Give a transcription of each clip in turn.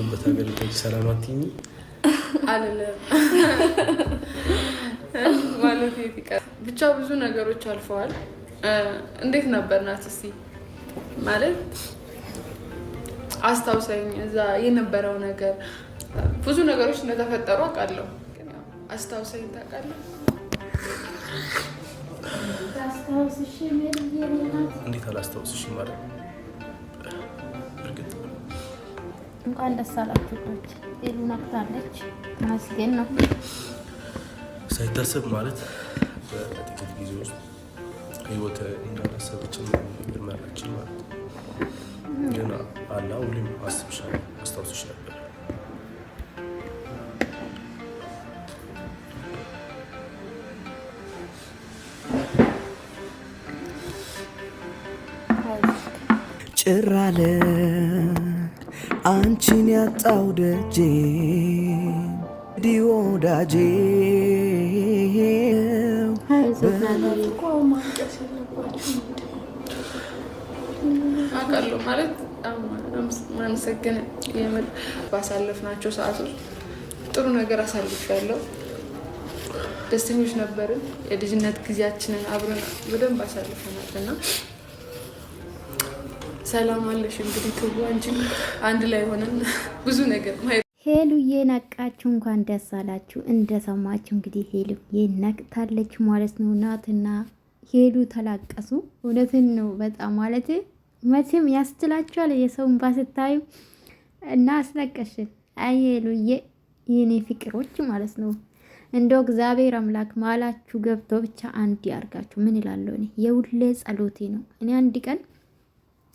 ባለበት አገልጋይ ሰላም አትይኝ አይደለም ማለት ይጥቀር ብቻ ብዙ ነገሮች አልፈዋል። እንዴት ነበር ናት? እስቲ ማለት አስታውሰኝ። እዛ የነበረው ነገር ብዙ ነገሮች እንደተፈጠሩ አውቃለሁ። አስታውሰኝ። ታውቃለህ? እንዴት አላስታውስሽም ማለት እርግጥ እንኳን ደስ አላችሁ። ሄሉ ነቅታለች። ማስገን ነው ሳይታሰብ ማለት በጥቂት ጊዜ ውስጥ ህይወት እንዳላሰበችን ልመራችን ማለት ግን አላ ሁሌም አስብሻለሁ፣ አስታውስሽ ነበር። ጭራለ አንቺን ያጣው ደጄ ዲወዳጄ አውቃለሁ ማለት ማመሰግን የምር ባሳለፍናቸው ሰዓቶች ጥሩ ነገር አሳልፌያለሁ። ደስተኞች ነበርን። የልጅነት ጊዜያችንን አብረን በደንብ አሳልፈናል እና ሰላም አለሽ እንግዲህ ትዋንጂ አንድ ላይ ሆነን ብዙ ነገር ሄሉዬ ነቃችሁ። እንኳን ደስ አላችሁ። እንደሰማችሁ እንግዲህ ሄሉዬ ነቅታለች ማለት ነው። ናትና ሄሉ ተላቀሱ። እውነትን ነው በጣም ማለት መቼም ያስችላችኋል የሰውን ባስታዩ እና አስለቀሽን። አይ ሄሉዬ የኔ ፍቅሮች ማለት ነው። እንደው እግዚአብሔር አምላክ ማላችሁ ገብቶ ብቻ አንድ ያርጋችሁ። ምን ይላለሁ እኔ የሁሌ ጸሎቴ ነው። እኔ አንድ ቀን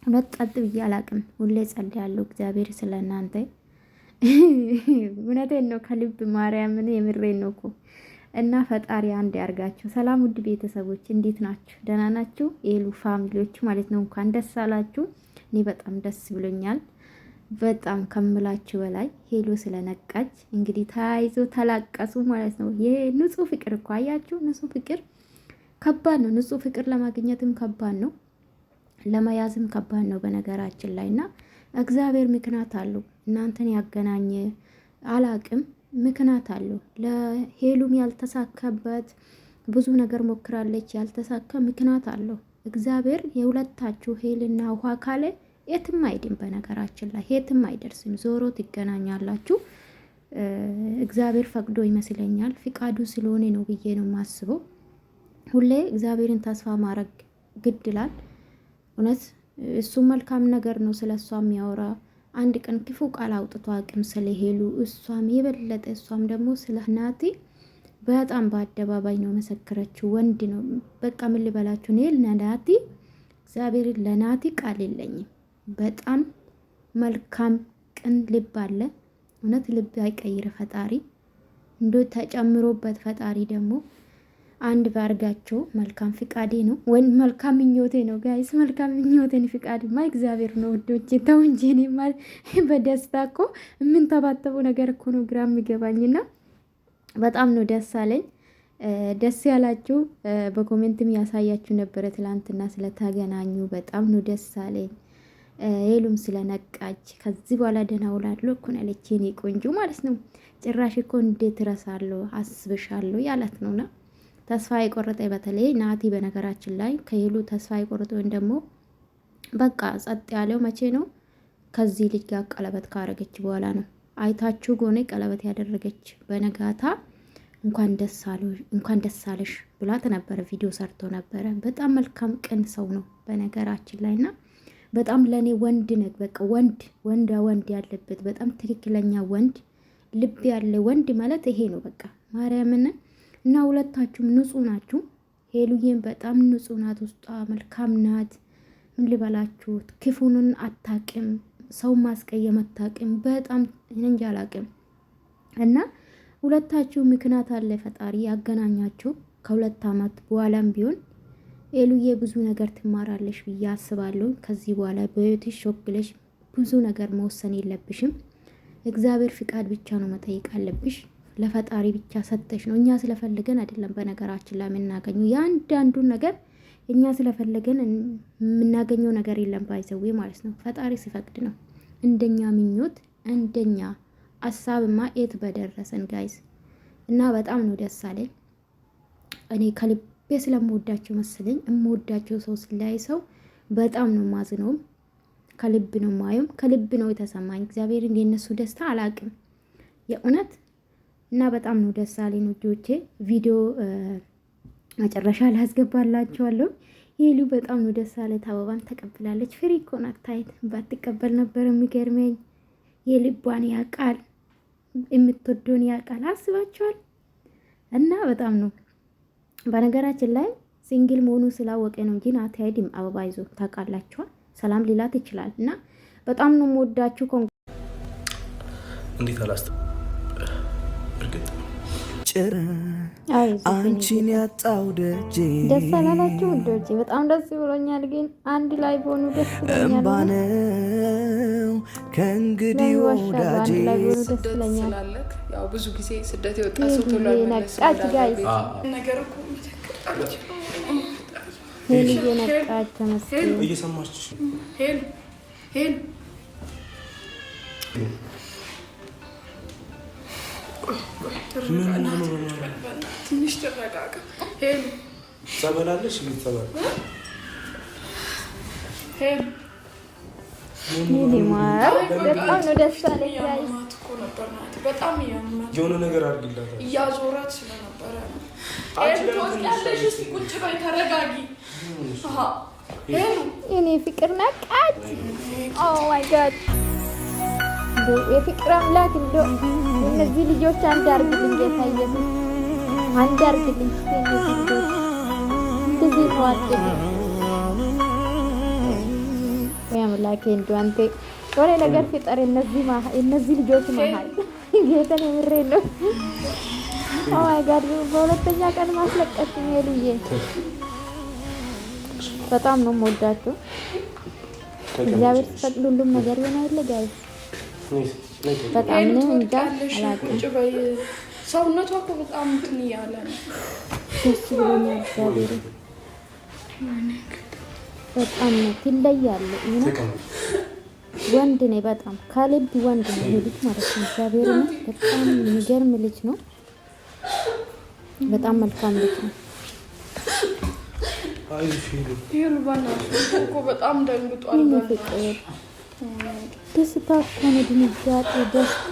ሁለት ቀጥ ብዬ አላቅም። ሁሌ ጸልያለሁ እግዚአብሔር ስለናንተ። እውነቴን ነው ከልብ ማርያምን የምሬን ነው እኮ እና ፈጣሪ አንድ ያርጋችሁ። ሰላም ውድ ቤተሰቦች እንዴት ናችሁ? ደህና ናችሁ? የሄሉ ፋሚሊዎች ማለት ነው። እንኳን ደስ አላችሁ። እኔ በጣም ደስ ብሎኛል። በጣም ከምላችሁ በላይ ሄሉ ስለነቃች እንግዲህ ተያይዞ ተላቀሱ ማለት ነው። ይሄ ንጹህ ፍቅር እኮ አያችሁ። ንጹህ ፍቅር ከባድ ነው። ንጹህ ፍቅር ለማግኘትም ከባድ ነው፣ ለመያዝም ከባድ ነው በነገራችን ላይ እና እግዚአብሔር ምክንያት አለው። እናንተን ያገናኘ አላቅም ምክንያት አለው። ለሄሉም ያልተሳካበት ብዙ ነገር ሞክራለች፣ ያልተሳካ ምክንያት አለው። እግዚአብሔር የሁለታችሁ ሄልና ውሃ ካለ የትም አይድም። በነገራችን ላይ የትም አይደርስም። ዞሮ ትገናኛላችሁ። እግዚአብሔር ፈቅዶ ይመስለኛል፣ ፍቃዱ ስለሆነ ነው ብዬ ነው የማስበው። ሁሌ እግዚአብሔርን ተስፋ ማድረግ ግድ ይላል። እውነት እሱ መልካም ነገር ነው ስለ እሷ የሚያወራ። አንድ ቀን ክፉ ቃል አውጥቶ አቅም ስለሄሉ እሷም የበለጠ እሷም ደግሞ ስለ ናቲ በጣም በአደባባይ ነው መሰከረችው። ወንድ ነው በቃ ምን ልበላችሁ ነው ለናቲ እግዚአብሔር ለናቲ ቃል የለኝም። በጣም መልካም ቅን ልብ አለ። እውነት ልብ አይቀይር ፈጣሪ እንዶ ተጨምሮበት ፈጣሪ ደግሞ አንድ ባርጋቸው። መልካም ፍቃዴ ነው ወይ መልካም ምኞቴ ነው ጋይስ። መልካም ምኞቴን ፍቃድ ማ እግዚአብሔር ነው ወዶቼ። ተው እንጂ እኔ ማለት በደስታ እኮ ምን ተባተቡ ነገር እኮ ነው ግራ የሚገባኝና በጣም ነው ደስ አለኝ። ደስ ያላችሁ በኮሜንትም ያሳያችሁ ነበረ ትላንትና ስለተገናኙ በጣም ነው ደስ አለኝ። ሄሉም ስለነቃች ከዚህ በኋላ ደህና ውላለሁ እኮ አለች የኔ ቆንጆ ማለት ነው። ጭራሽ እኮ እንዴት እረሳለሁ አስብሻለሁ ያላት ነውና ተስፋ የቆረጠ በተለይ ናቲ በነገራችን ላይ ከሄሉ ተስፋ የቆረጠ ወይም ደግሞ በቃ ጸጥ ያለው መቼ ነው? ከዚህ ልጅ ጋር ቀለበት ካረገች በኋላ ነው። አይታችሁ ጎኔ ቀለበት ያደረገች በነጋታ እንኳን ደስ አለሽ ብላት ነበረ። ቪዲዮ ሰርቶ ነበረ። በጣም መልካም ቅን ሰው ነው በነገራችን ላይና በጣም ለኔ ወንድ ነህ። በቃ ወንድ ያለበት በጣም ትክክለኛ ወንድ ልብ ያለ ወንድ ማለት ይሄ ነው በቃ ማርያምን እና ሁለታችሁም ንጹህ ናችሁ። ሄሉዬን በጣም ንጹህ ናት፣ ውስጧ መልካም ናት። ምን ልበላችሁ ክፉንን አታቅም፣ ሰው ማስቀየም አታቅም። በጣም እንጃ አላቅም። እና ሁለታችሁ ምክንያት አለ ፈጣሪ ያገናኛችሁ። ከሁለት አመት በኋላም ቢሆን ሄሉዬ ብዙ ነገር ትማራለሽ ብዬ አስባለሁ። ከዚህ በኋላ በህይወትሽ ሾክለሽ ብዙ ነገር መወሰን የለብሽም። እግዚአብሔር ፍቃድ ብቻ ነው መጠየቅ አለብሽ። ለፈጣሪ ብቻ ሰጠሽ ነው። እኛ ስለፈለገን አይደለም በነገራችን ላይ የምናገኘው ያንዳንዱን ነገር እኛ ስለፈለገን የምናገኘው ነገር የለም። ባይዘዌ ማለት ነው ፈጣሪ ሲፈቅድ ነው። እንደኛ ምኞት አንደኛ ሀሳብማ የት በደረሰን ጋይዝ። እና በጣም ነው ደስ አለኝ። እኔ ከልቤ ስለምወዳቸው መሰለኝ የምወዳቸው ሰው ስለያይ ሰው በጣም ነው ማዝነውም፣ ከልብ ነው ማየም፣ ከልብ ነው የተሰማኝ። እግዚአብሔርን የነሱ ደስታ አላቅም የእውነት። እና በጣም ነው ደስ አለኝ ልጆቼ። ቪዲዮ መጨረሻ ላይ አስገባላችኋለሁ። ሄሉ በጣም ነው ደስ አለት። አበባን ተቀብላለች። ፍሪ እኮ ናት። ታይት ባትቀበል ነበር የሚገርመኝ። የልቧን ያውቃል፣ የምትወደውን ያውቃል። አስባችኋል? እና በጣም ነው በነገራችን ላይ ሲንግል መሆኑ ስላወቀ ነው እንጂ ናቲ አይድም አበባ ይዞ ታውቃላችኋል። ሰላም ሊላት ይችላል። እና በጣም ነው የምወዳችሁ። እንዴት አላስተ እርግጥ ጭር አንቺን ያጣው ደጄ ደስ አላላችሁ ውዶቼ? በጣም ደስ ብሎኛል። ግን አንድ ላይ በሆኑ ደስ ይለኛል። እምባነው ከእንግዲህ ወዳጄ ስደት ስላለክ ያው ብዙ ጊዜ ስደት የወጣ ሰው ቶሎ ነቃች ጋይስ ነገር እኮ ሄሉ ነቃች። ተመስገን እየሰማች ሄሉ ትንሽ ተረጋጋ። ሄሉ ጸበላለሽ ቤተሰባ ሄሉ በጣም ነው ደስ አለኝ ጋይስ። በጣም እያማት የሆነ ነገር አድርግላታል። እያዞራት ስለነበረ ነው። ሄሉ ትወስዳለሽ። እስኪ ቁጭ በይ ተረጋጊ። ሄሉ የኔ ፍቅር ነቃች። ኦ ማይ ጋድ የፍቅር አምላክ እንደው እነዚህ ልጆች አንድ አርግልኝ ጌታ ኢየሱስ፣ አንድ አርግልኝ። እነዚህ ልጆች እንደዚህ ነው አጥቶ ወይ አምላኬ እንደው አንተ ወሬ ነገር ፍጠር። እነዚህ ልጆች መሃል ጌታን የምሬ ነው። ኦ ማይ ጋድ በሁለተኛ ቀን ማስለቀቅ ሄሉዬ በጣም ነው የምወዳችሁ። እግዚአብሔር ሲፈቅድ ሁሉም ነገር ይሆናል ጋይስ። በጣም ነው እንጃ አላውቅም። ሰውነቷ እኮ በጣም እንትን እያለ ነው። ደስ ብሎኛል። እግዚአብሔር በጣም ነው ትለያለህ። ወንድ ነኝ በጣም ከልብ ወንድ ነው ልጅ ማለት ነው። እግዚአብሔር ነው በጣም የሚገርም ልጅ ነው። በጣም መልካም ልጅ ነው። ሄሉ በእናትሽ እኮ በጣም ደንግጧል። ፍቅር ደስታ እኮ ነው፣ ድንጋጤ ደስታ።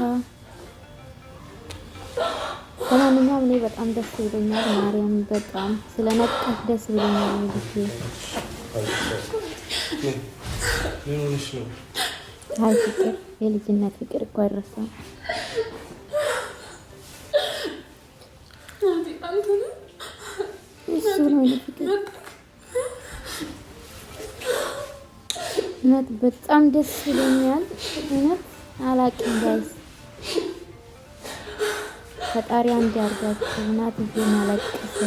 ለማንኛውም እኔ በጣም ደስ ብሎኛል። ማርያም በጣም ስለነቃት ደስ ብሎኛል። ልጅ አይ ፍቅር የልጅነት ፍቅር እኮ አይረሳም። እሱ ነው ፍቅር። እውነት በጣም ደስ ብሎኛል። እውነት አላቅም ጋይስ። ፈጣሪ አንድ ያርጋችሁ። እናትዬ ማለቀሰ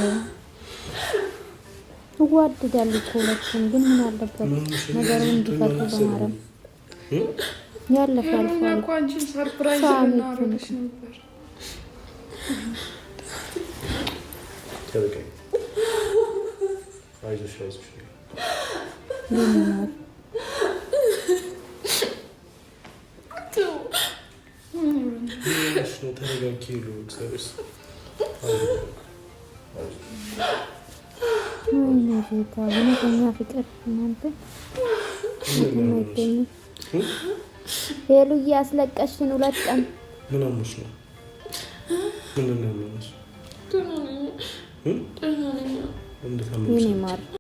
እዋደዳሉ እኮ ሁለቱም። ግን ምን አለበት ነገሩን እንዲፈቱ በማረም ያለፈ አልፏል። ሰርፕራይዝ እናደርግሽ ነበር። አይዞሽ ተረጋጊ። ጌታ እውነተኛ ፍቅር እናንተ የማይገኝ ሄሉ እያስለቀሽን 2 ቀን ምን አሞሽ ነው? ምን ነው? ደህና ነኝ። የኔ ማር